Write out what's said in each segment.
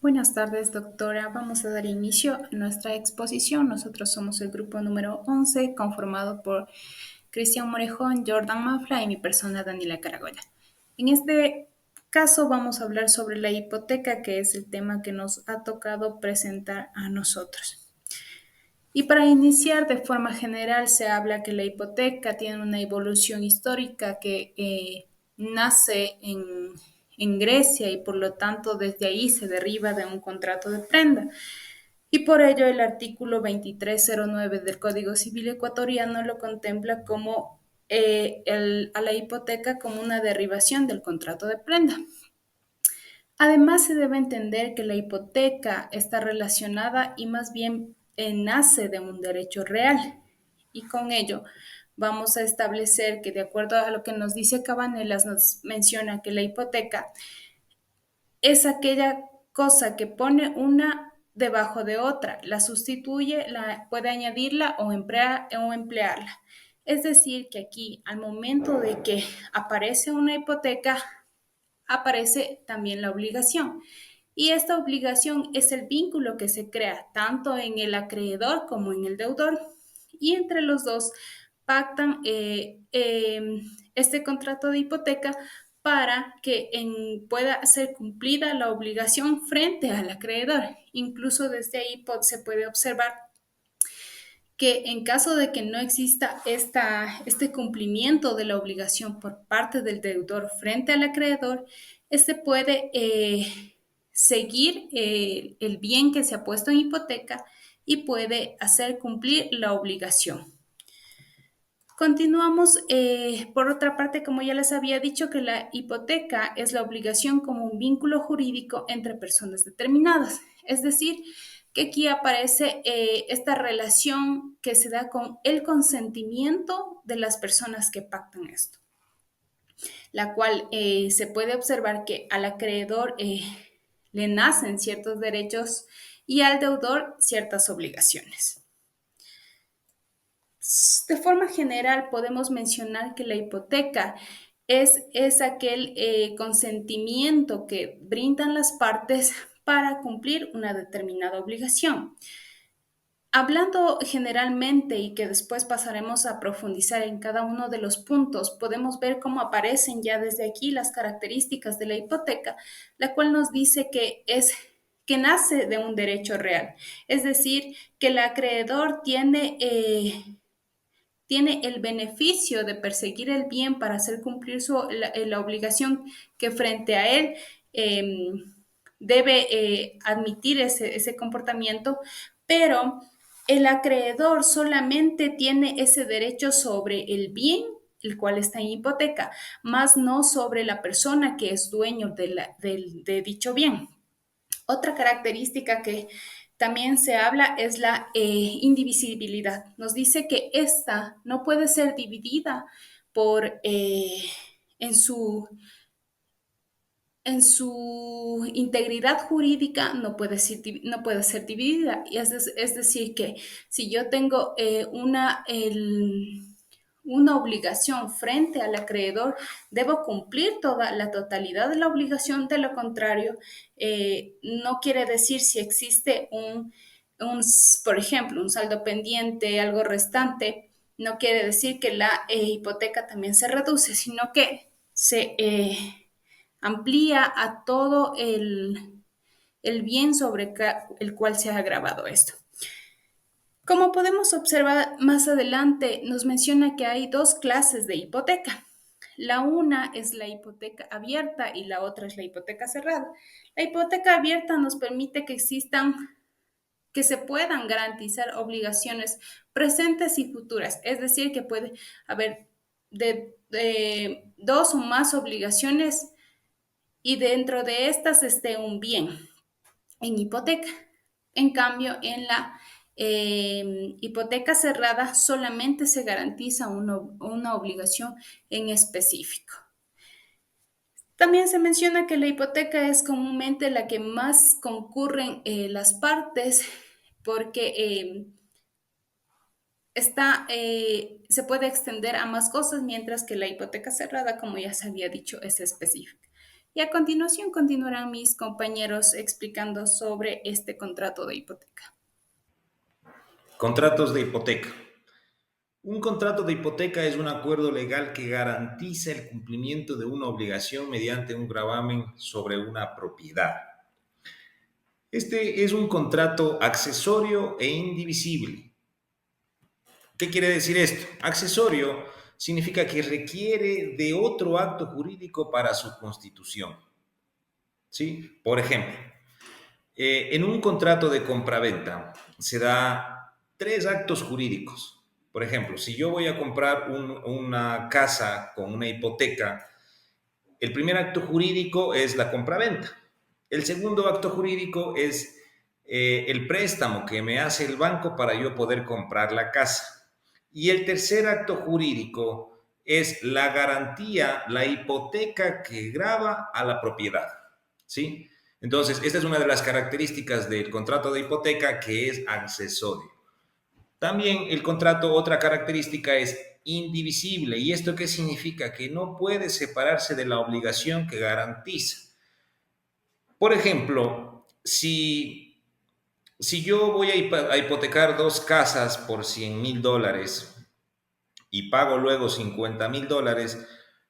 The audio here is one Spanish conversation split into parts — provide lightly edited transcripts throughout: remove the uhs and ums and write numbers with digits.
Buenas tardes, doctora. Vamos a dar inicio a nuestra exposición. Nosotros somos el grupo número 11, conformado por Cristian Morejón, Jordan Mafla y mi persona Daniela Caragoya. En este caso vamos a hablar sobre la hipoteca, que es el tema que nos ha tocado presentar a nosotros. Y para iniciar, de forma general, se habla que la hipoteca tiene una evolución histórica que nace en Grecia y por lo tanto desde ahí se deriva de un contrato de prenda. Y por ello el artículo 2309 del Código Civil ecuatoriano lo contempla como a la hipoteca como una derivación del contrato de prenda. Además, se debe entender que la hipoteca está relacionada y más bien nace de un derecho real. Y con ello vamos a establecer que de acuerdo a lo que nos dice Cabanelas, nos menciona que la hipoteca es aquella cosa que pone una debajo de otra, la sustituye, puede añadirla o emplearla. Es decir, que aquí al momento de que aparece una hipoteca, aparece también la obligación. Y esta obligación es el vínculo que se crea tanto en el acreedor como en el deudor. Y entre los dos pactan este contrato de hipoteca para que pueda ser cumplida la obligación frente al acreedor. Incluso desde ahí se puede observar que en caso de que no exista este cumplimiento de la obligación por parte del deudor frente al acreedor, este puede seguir el bien que se ha puesto en hipoteca y puede hacer cumplir la obligación. Continuamos, por otra parte, como ya les había dicho, que la hipoteca es la obligación como un vínculo jurídico entre personas determinadas. Es decir, que aquí aparece esta relación que se da con el consentimiento de las personas que pactan esto, la cual se puede observar que al acreedor le nacen ciertos derechos y al deudor ciertas obligaciones. De forma general, podemos mencionar que la hipoteca es aquel consentimiento que brindan las partes para cumplir una determinada obligación. Hablando generalmente y que después pasaremos a profundizar en cada uno de los puntos, podemos ver cómo aparecen ya desde aquí las características de la hipoteca, la cual nos dice que nace de un derecho real, es decir, que el acreedor tiene el beneficio de perseguir el bien para hacer cumplir la obligación que frente a él eh, debe admitir ese comportamiento, pero el acreedor solamente tiene ese derecho sobre el bien, el cual está en hipoteca, más no sobre la persona que es dueño de dicho bien. Otra característica que también se habla es la indivisibilidad. Nos dice que esta no puede ser dividida por, en su, en su integridad jurídica, no puede ser dividida. Y es decir, que si yo tengo una obligación frente al acreedor, debo cumplir toda la totalidad de la obligación. De lo contrario, no quiere decir si existe por ejemplo, un saldo pendiente, algo restante, no quiere decir que la hipoteca también se reduce, sino que se amplía a todo el bien sobre el cual se ha agravado esto. Como podemos observar más adelante, nos menciona que hay dos clases de hipoteca. La una es la hipoteca abierta y la otra es la hipoteca cerrada. La hipoteca abierta nos permite que se puedan garantizar obligaciones presentes y futuras, es decir, que puede haber de dos o más obligaciones y dentro de estas esté un bien en hipoteca. En cambio, en la hipoteca cerrada solamente se garantiza una obligación en específico. También se menciona que la hipoteca es comúnmente la que más concurren las partes porque se puede extender a más cosas, mientras que la hipoteca cerrada, como ya se había dicho, es específica. Y a continuación continuarán mis compañeros explicando sobre este contrato de hipoteca. Contratos de hipoteca. Un contrato de hipoteca es un acuerdo legal que garantiza el cumplimiento de una obligación mediante un gravamen sobre una propiedad. Este es un contrato accesorio e indivisible. ¿Qué quiere decir esto? Accesorio significa que requiere de otro acto jurídico para su constitución. ¿Sí? Por ejemplo, en un contrato de compraventa se da tres actos jurídicos. Por ejemplo, si yo voy a comprar una casa con una hipoteca, el primer acto jurídico es la compraventa. El segundo acto jurídico es el préstamo que me hace el banco para yo poder comprar la casa. Y el tercer acto jurídico es la garantía, la hipoteca que grava a la propiedad. ¿Sí? Entonces, esta es una de las características del contrato de hipoteca, que es accesorio. También el contrato, otra característica es indivisible. ¿Y esto qué significa? Que no puede separarse de la obligación que garantiza. Por ejemplo, si yo voy a hipotecar dos casas por $100,000 y pago luego $50,000,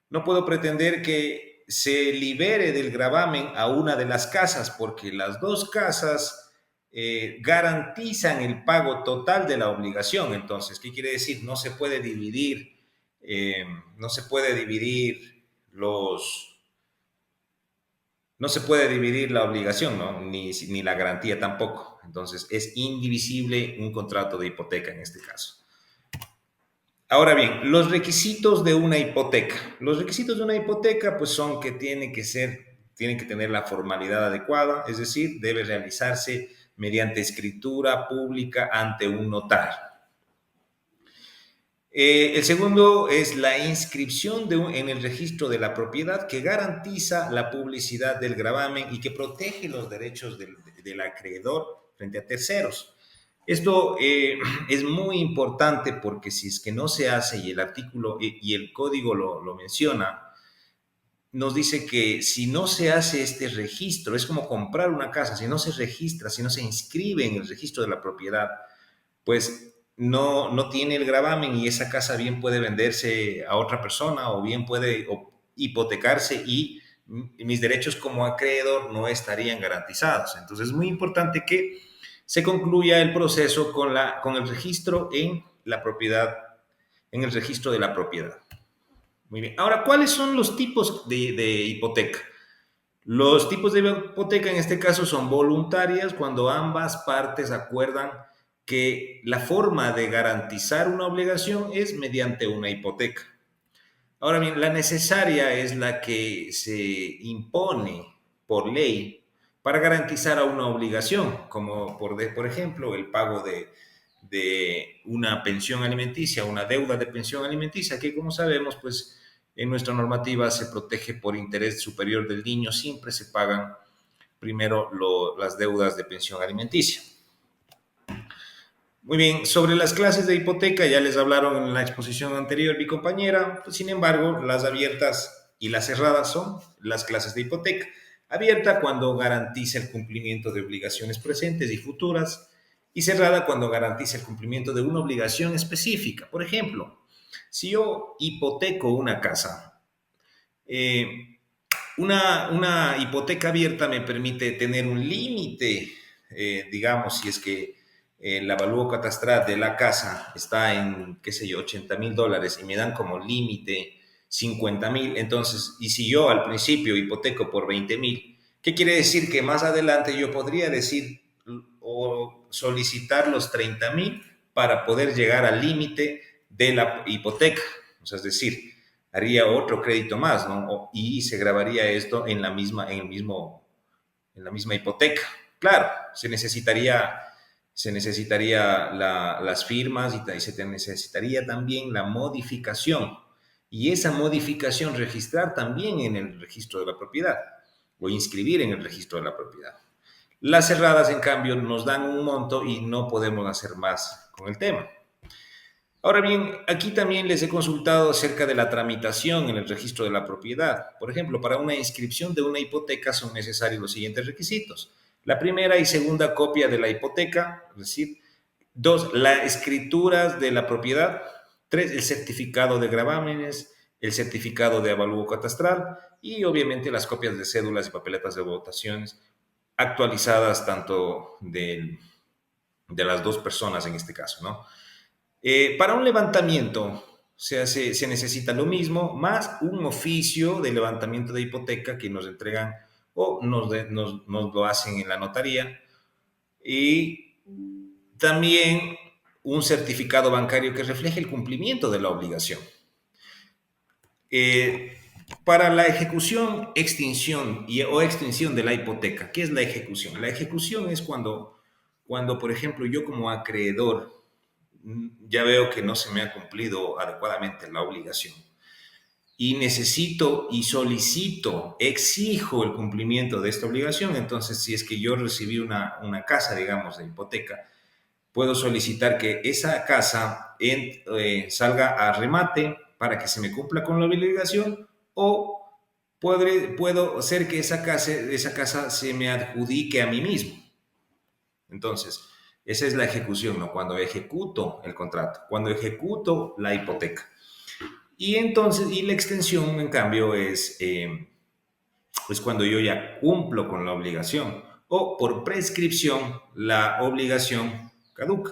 no puedo pretender que se libere del gravamen a una de las casas, porque las dos casas garantizan el pago total de la obligación. Entonces, ¿qué quiere decir? No se puede dividir no se puede dividir la obligación, ¿no? Ni la garantía tampoco. Entonces, es indivisible un contrato de hipoteca en este caso. Ahora bien, los requisitos de una hipoteca. Los requisitos de una hipoteca pues son que tienen que tener la formalidad adecuada, es decir, debe realizarse mediante escritura pública ante un notario. El segundo es la inscripción en el registro de la propiedad, que garantiza la publicidad del gravamen y que protege los derechos del acreedor frente a terceros. Esto es muy importante porque si es que no se hace, y el artículo y el código lo menciona, nos dice que si no se hace este registro, es como comprar una casa, si no se registra, si no se inscribe en el registro de la propiedad, pues no tiene el gravamen, y esa casa bien puede venderse a otra persona o bien puede hipotecarse, y mis derechos como acreedor no estarían garantizados. Entonces es muy importante que se concluya el proceso con el registro en la propiedad, en el registro de la propiedad. Muy bien. Ahora, ¿cuáles son los tipos de hipoteca? Los tipos de hipoteca en este caso son voluntarias, cuando ambas partes acuerdan que la forma de garantizar una obligación es mediante una hipoteca. Ahora bien, la necesaria es la que se impone por ley para garantizar a una obligación, como por ejemplo el pago de una pensión alimenticia, una deuda de pensión alimenticia, que como sabemos, pues en nuestra normativa se protege por interés superior del niño, siempre se pagan primero las deudas de pensión alimenticia. Muy bien, sobre las clases de hipoteca ya les hablaron en la exposición anterior mi compañera, pues, sin embargo, las abiertas y las cerradas son las clases de hipoteca. Abierta cuando garantiza el cumplimiento de obligaciones presentes y futuras, y cerrada cuando garantiza el cumplimiento de una obligación específica. Por ejemplo, si yo hipoteco una casa, una hipoteca abierta me permite tener un límite, digamos, si es que el avalúo catastral de la casa está en, qué sé yo, $80,000 y me dan como límite 50,000, entonces, y si yo al principio hipoteco por 20,000, ¿qué quiere decir? Que más adelante yo podría decir o solicitar los 30,000 para poder llegar al límite de la hipoteca. O sea, es decir, haría otro crédito más, ¿no? Y se grabaría esto en la misma hipoteca. Claro, se necesitaría las firmas, y se necesitaría también la modificación. Y esa modificación registrar también en el registro de la propiedad, o inscribir en el registro de la propiedad. Las cerradas, en cambio, nos dan un monto y no podemos hacer más con el tema. Ahora bien, aquí también les he consultado acerca de la tramitación en el registro de la propiedad. Por ejemplo, para una inscripción de una hipoteca son necesarios los siguientes requisitos. La primera y segunda copia de la hipoteca, es decir, dos, las escrituras de la propiedad. Tres, el certificado de gravámenes, el certificado de avalúo catastral y obviamente las copias de cédulas y papeletas de votaciones actualizadas tanto de las dos personas en este caso, ¿no? Para un levantamiento se necesita lo mismo, más un oficio de levantamiento de hipoteca que nos entregan o nos lo hacen en la notaría. Y también un certificado bancario que refleje el cumplimiento de la obligación. Eh, para la ejecución, extinción o extinción de la hipoteca, ¿qué es la ejecución? La ejecución es cuando, por ejemplo, yo como acreedor ya veo que no se me ha cumplido adecuadamente la obligación y necesito y solicito, exijo el cumplimiento de esta obligación. Entonces, si es que yo recibí una casa, digamos, de hipoteca, puedo solicitar que esa casa salga a remate para que se me cumpla con la obligación, o puedo hacer que esa casa se me adjudique a mí mismo. Entonces, esa es la ejecución, ¿no? Cuando ejecuto el contrato, cuando ejecuto la hipoteca. Y entonces, y la extensión, en cambio, es cuando yo ya cumplo con la obligación o por prescripción la obligación caduca.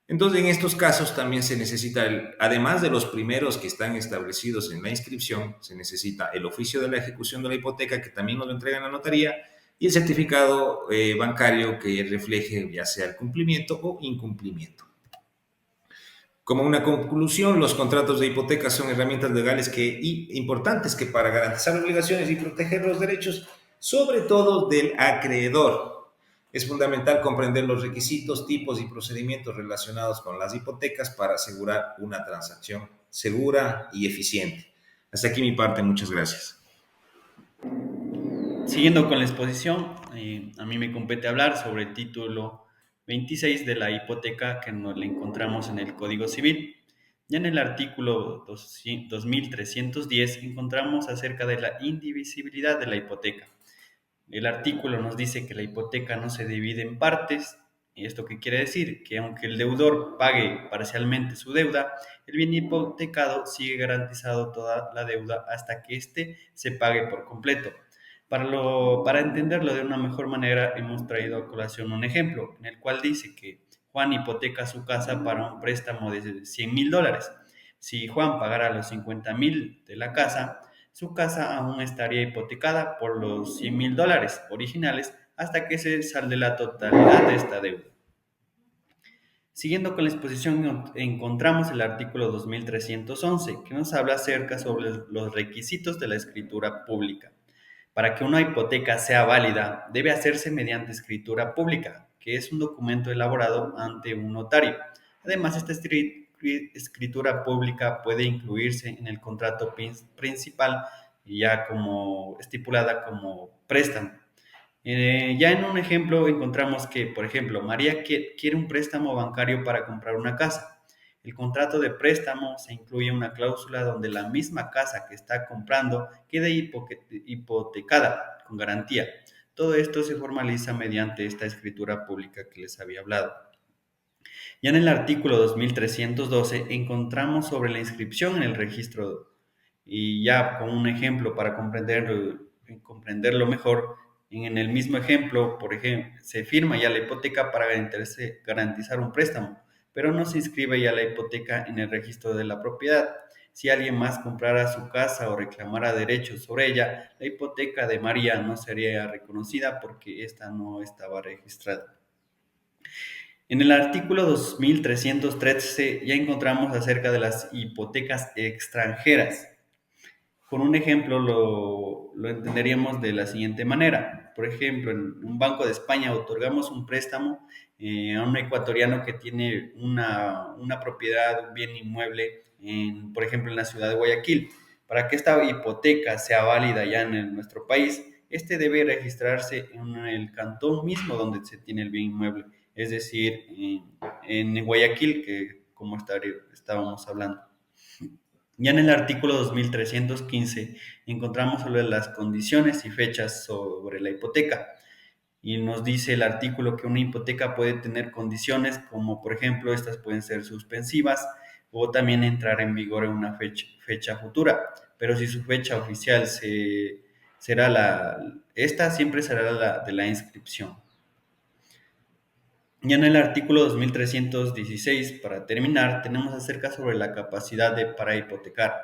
Entonces, en estos casos también se necesita, además de los primeros que están establecidos en la inscripción, se necesita el oficio de la ejecución de la hipoteca, que también nos lo entrega en la notaría, y el certificado bancario que refleje ya sea el cumplimiento o incumplimiento. Como una conclusión, los contratos de hipoteca son herramientas legales importantes que para garantizar obligaciones y proteger los derechos, sobre todo del acreedor. Es fundamental comprender los requisitos, tipos y procedimientos relacionados con las hipotecas para asegurar una transacción segura y eficiente. Hasta aquí mi parte, muchas gracias. Siguiendo con la exposición, a mí me compete hablar sobre el título 26 de la hipoteca que nos le encontramos en el Código Civil. Ya en el artículo 2310 encontramos acerca de la indivisibilidad de la hipoteca. El artículo nos dice que la hipoteca no se divide en partes. ¿Esto qué quiere decir? Que aunque el deudor pague parcialmente su deuda, el bien hipotecado sigue garantizado toda la deuda hasta que éste se pague por completo. Para entenderlo de una mejor manera, hemos traído a colación un ejemplo en el cual dice que Juan hipoteca su casa para un préstamo de $100,000. Si Juan pagara los 50,000 de la casa, su casa aún estaría hipotecada por los $100,000 originales hasta que se salde la totalidad de esta deuda. Siguiendo con la exposición, encontramos el artículo 2311, que nos habla acerca sobre los requisitos de la escritura pública. Para que una hipoteca sea válida, debe hacerse mediante escritura pública, que es un documento elaborado ante un notario. Además, esta escritura pública puede incluirse en el contrato principal, ya como estipulada como préstamo. Ya en un ejemplo encontramos que, por ejemplo, María quiere un préstamo bancario para comprar una casa. El contrato de préstamo se incluye una cláusula donde la misma casa que está comprando quede hipotecada con garantía. Todo esto se formaliza mediante esta escritura pública que les había hablado. Ya en el artículo 2312 encontramos sobre la inscripción en el registro, y ya con un ejemplo para comprenderlo mejor. En el mismo ejemplo, por ejemplo, se firma ya la hipoteca para garantizar un préstamo, pero no se inscribe ya la hipoteca en el registro de la propiedad. Si alguien más comprara su casa o reclamara derechos sobre ella, la hipoteca de María no sería reconocida porque ésta no estaba registrada. En el artículo 2313 ya encontramos acerca de las hipotecas extranjeras. Con un ejemplo lo entenderíamos de la siguiente manera. Por ejemplo, en un banco de España otorgamos un préstamo a un ecuatoriano que tiene una propiedad, un bien inmueble, por ejemplo, en la ciudad de Guayaquil. Para que esta hipoteca sea válida ya en nuestro país, este debe registrarse en el cantón mismo donde se tiene el bien inmueble, es decir, en Guayaquil, que como estábamos hablando. Ya en el artículo 2315 encontramos sobre las condiciones y fechas sobre la hipoteca. Y nos dice el artículo que una hipoteca puede tener condiciones como, por ejemplo, estas pueden ser suspensivas o también entrar en vigor en una fecha futura. Pero si su fecha oficial esta siempre será la de la inscripción. Ya en el artículo 2316, para terminar, tenemos acerca sobre la capacidad para hipotecar.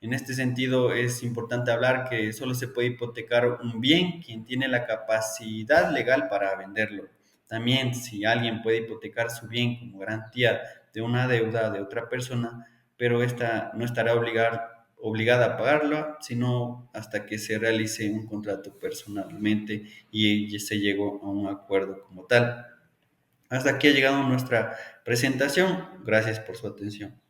En este sentido, es importante hablar que solo se puede hipotecar un bien quien tiene la capacidad legal para venderlo. También, si alguien puede hipotecar su bien como garantía de una deuda de otra persona, pero esta no estará obligada a pagarla, sino hasta que se realice un contrato personalmente y se llegó a un acuerdo como tal. Hasta aquí ha llegado nuestra presentación. Gracias por su atención.